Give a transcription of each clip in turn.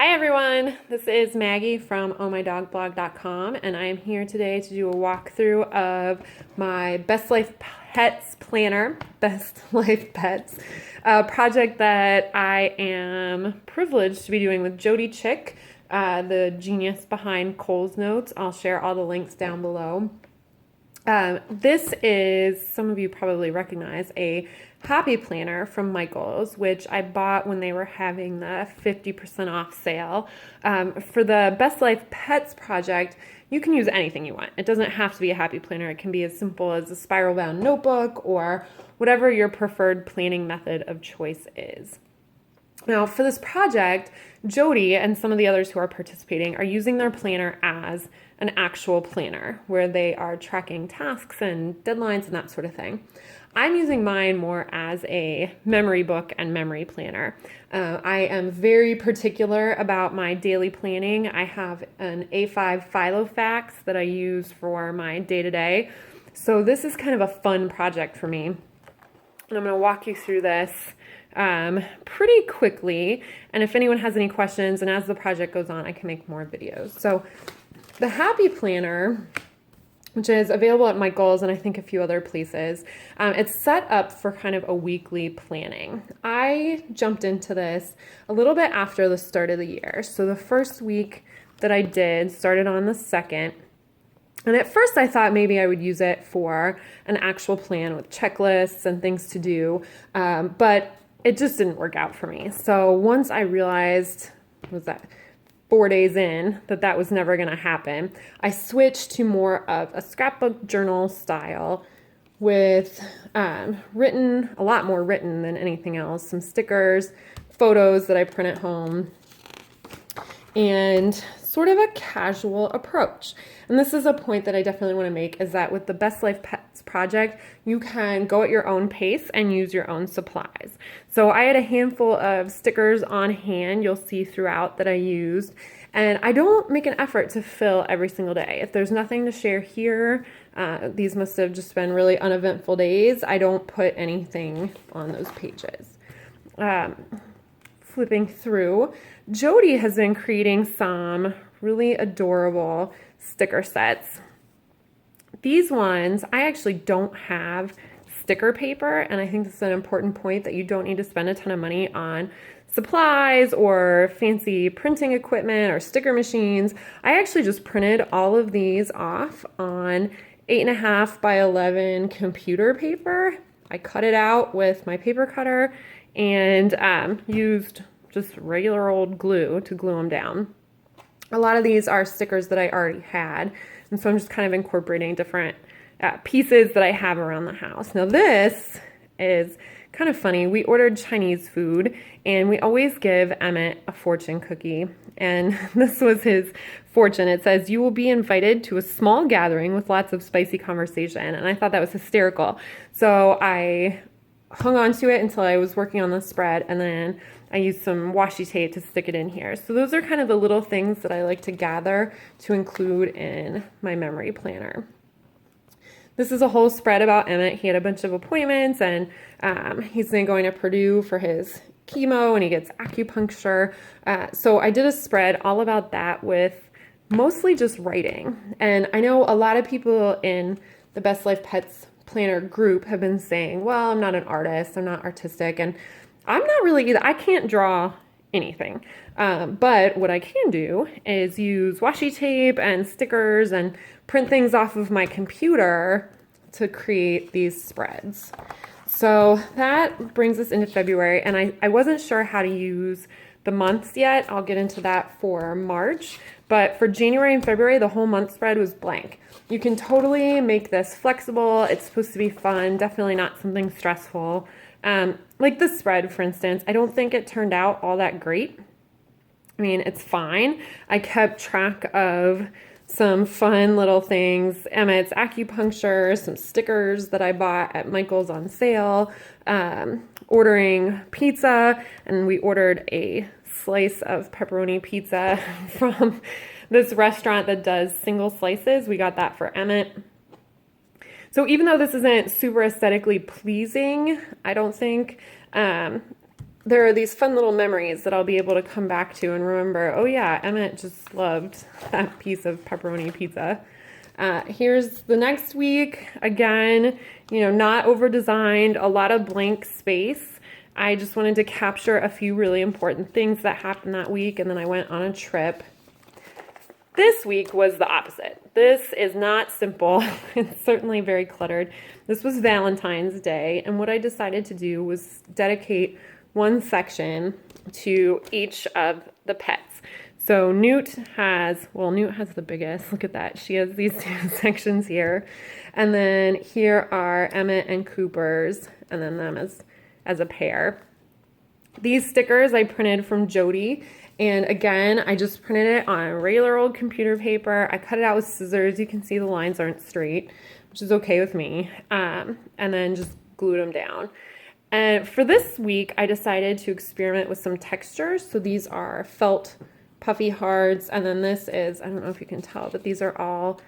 Hi everyone, this is Maggie from ohmydogblog.com and I am here today to do a walkthrough of my Best Life Pets planner, Best Life Pets, a project that I am privileged to be doing with Jody Chick, the genius behind Cole's Notes. I'll share all the links down below. This is, some of you probably recognize, a happy planner from Michael's, which I bought when they were having the 50% off sale. For the Best Life Pets project, you can use anything you want. It doesn't have to be a happy planner. It can be as simple as a spiral bound notebook or whatever your preferred planning method of choice is. Now, for this project, Jody and some of the others who are participating are using their planner as an actual planner where they are tracking tasks and deadlines and that sort of thing. I'm using mine more as a memory book and memory planner. I am very particular about my daily planning. I have an A5 Filofax that I use for my day-to-day. So this is kind of a fun project for me. And I'm going to walk you through this pretty quickly, and if anyone has any questions, and as the project goes on, I can make more videos. So the Happy Planner, which is available at Michael's and I think a few other places, it's set up for kind of a weekly planning. I jumped into this a little bit after the start of the year. So the first week that I did started on the 2nd. And at first I thought maybe I would use it for an actual plan with checklists and things to do, but it just didn't work out for me. So once I realized, was that 4 days in, that was never going to happen, I switched to more of a scrapbook journal style with a lot more written than anything else, some stickers, photos that I print at home, and sort of a casual approach. And this is a point that I definitely want to make, is that with the Best Life Pets project, you can go at your own pace and use your own supplies. So I had a handful of stickers on hand, you'll see throughout, that I used. And I don't make an effort to fill every single day. If there's nothing to share here, these must have just been really uneventful days, I don't put anything on those pages. Flipping through, Jody has been creating some really adorable sticker sets. These ones, I actually don't have sticker paper, and I think this is an important point, that you don't need to spend a ton of money on supplies or fancy printing equipment or sticker machines. I actually just printed all of these off on 8.5 by 11 computer paper. I cut it out with my paper cutter and used just regular old glue to glue them down. A lot of these are stickers that I already had, and so I'm just kind of incorporating different pieces that I have around the house. Now this is kind of funny. We ordered Chinese food, and we always give Emmett a fortune cookie, and this was his fortune. It says, "You will be invited to a small gathering with lots of spicy conversation," and I thought that was hysterical. So I hung on to it until I was working on the spread, and then I used some washi tape to stick it in here. So those are kind of the little things that I like to gather to include in my memory planner. This is a whole spread about Emmett. He had a bunch of appointments, and he's been going to Purdue for his chemo, and he gets acupuncture. So I did a spread all about that with mostly just writing. And I know a lot of people in the Best Life Pets planner group have been saying, well, I'm not an artist, I'm not artistic, and I'm not really either. I can't draw anything, but what I can do is use washi tape and stickers and print things off of my computer to create these spreads. So that brings us into February, and I wasn't sure how to use the months yet. I'll get into that for March, but for January and February, the whole month spread was blank. You can totally make this flexible. It's supposed to be fun, definitely not something stressful. Like the spread, for instance, I don't think it turned out all that great. I mean, it's fine. I kept track of some fun little things, Emmett's acupuncture, some stickers that I bought at Michael's on sale, ordering pizza, and we ordered a slice of pepperoni pizza from this restaurant that does single slices. We got that for Emmett. So even though this isn't super aesthetically pleasing, I don't think, there are these fun little memories that I'll be able to come back to and remember, oh yeah, Emmett just loved that piece of pepperoni pizza. Here's the next week. Again, not over-designed, a lot of blank space. I just wanted to capture a few really important things that happened that week, and then I went on a trip. This week was the opposite. This is not simple. It's certainly very cluttered. This was Valentine's Day, and what I decided to do was dedicate one section to each of the pets. So Newt has the biggest. Look at that. She has these two sections here. And then here are Emmett and Cooper's, and then them as a pair. These stickers I printed from Jody. And again, I just printed it on regular old computer paper. I cut it out with scissors. You can see the lines aren't straight, which is okay with me. And then just glued them down. And for this week, I decided to experiment with some textures. So these are felt puffy hearts. And then this is, I don't know if you can tell, but these are all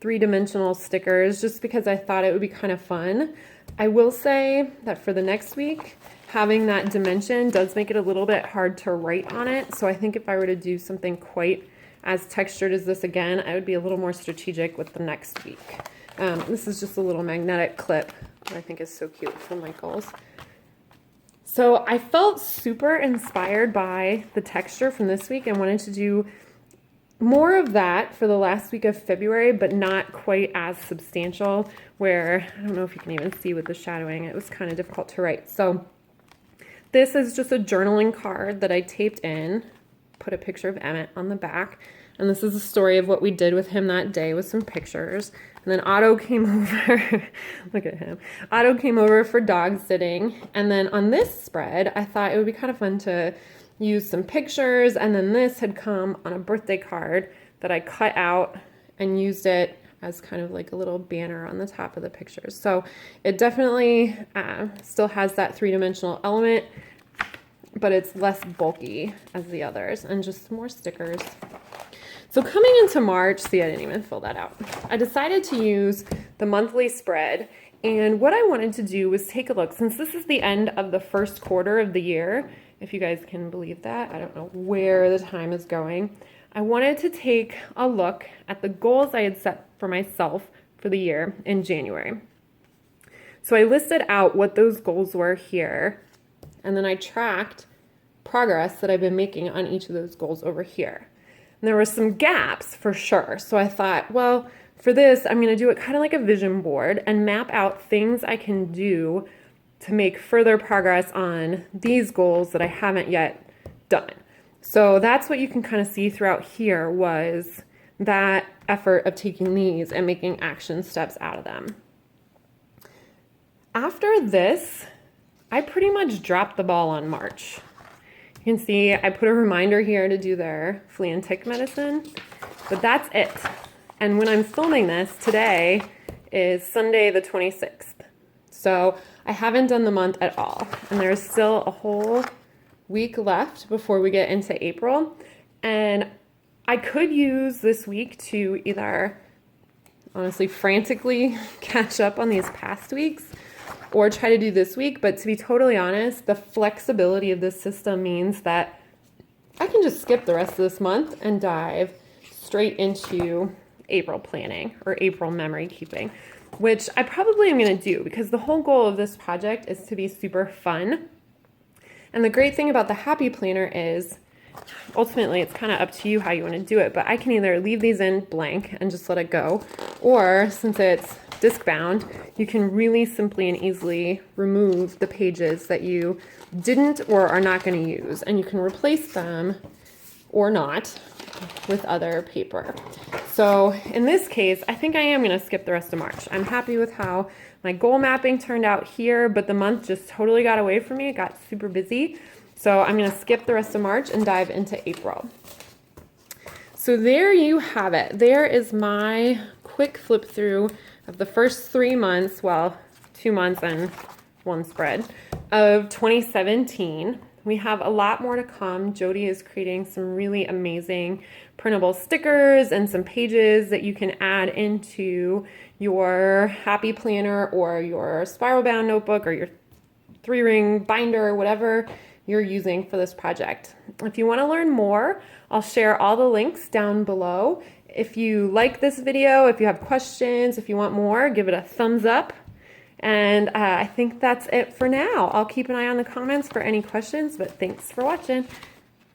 three-dimensional stickers just because I thought it would be kind of fun. I will say that for the next week, having that dimension does make it a little bit hard to write on it. So I think if I were to do something quite as textured as this again, I would be a little more strategic with the next week. This is just a little magnetic clip that I think is so cute from Michael's. So I felt super inspired by the texture from this week and wanted to do more of that for the last week of February, but not quite as substantial, where I don't know if you can even see with the shadowing, it was kind of difficult to write. So this is just a journaling card that I taped in, put a picture of Emmett on the back, and this is a story of what we did with him that day with some pictures. And then Otto came over, look at him. Otto came over for dog sitting, and then on this spread, I thought it would be kind of fun to use some pictures, and then this had come on a birthday card that I cut out and used it as kind of like a little banner on the top of the pictures. So it definitely still has that three-dimensional element, but it's less bulky as the others, and just more stickers. So coming into March, see, I didn't even fill that out. I decided to use the monthly spread, and what I wanted to do was take a look, since this is the end of the first quarter of the year, if you guys can believe that, I don't know where the time is going. I wanted to take a look at the goals I had set for myself for the year in January. So I listed out what those goals were here, and then I tracked progress that I've been making on each of those goals over here. And there were some gaps for sure. So I thought, well, for this, I'm going to do it kind of like a vision board and map out things I can do to make further progress on these goals that I haven't yet done. So that's what you can kind of see throughout here, was that effort of taking these and making action steps out of them. After this, I pretty much dropped the ball on March. You can see I put a reminder here to do their flea and tick medicine, but that's it. And when I'm filming this, today is Sunday the 26th. So I haven't done the month at all, and there's still a whole week left before we get into April. And I could use this week to either honestly frantically catch up on these past weeks or try to do this week. But to be totally honest, the flexibility of this system means that I can just skip the rest of this month and dive straight into April planning or April memory keeping, which I probably am going to do because the whole goal of this project is to be super fun. And the great thing about the Happy Planner is ultimately it's kind of up to you how you want to do it, but I can either leave these in blank and just let it go, or since it's disc bound, you can really simply and easily remove the pages that you didn't or are not going to use, and you can replace them or not with other paper. So in this case, I think I am going to skip the rest of March. I'm happy with how my goal mapping turned out here, but the month just totally got away from me. It got super busy. So I'm going to skip the rest of March and dive into April. So there you have it. There is my quick flip through of the first 3 months, well, 2 months and one spread of 2017. We have a lot more to come. Jody is creating some really amazing printable stickers and some pages that you can add into your Happy Planner or your spiral bound notebook or your 3-ring binder or whatever you're using for this project. If you want to learn more, I'll share all the links down below. If you like this video, if you have questions, if you want more, give it a thumbs up. And I think that's it for now. I'll keep an eye on the comments for any questions, but thanks for watching.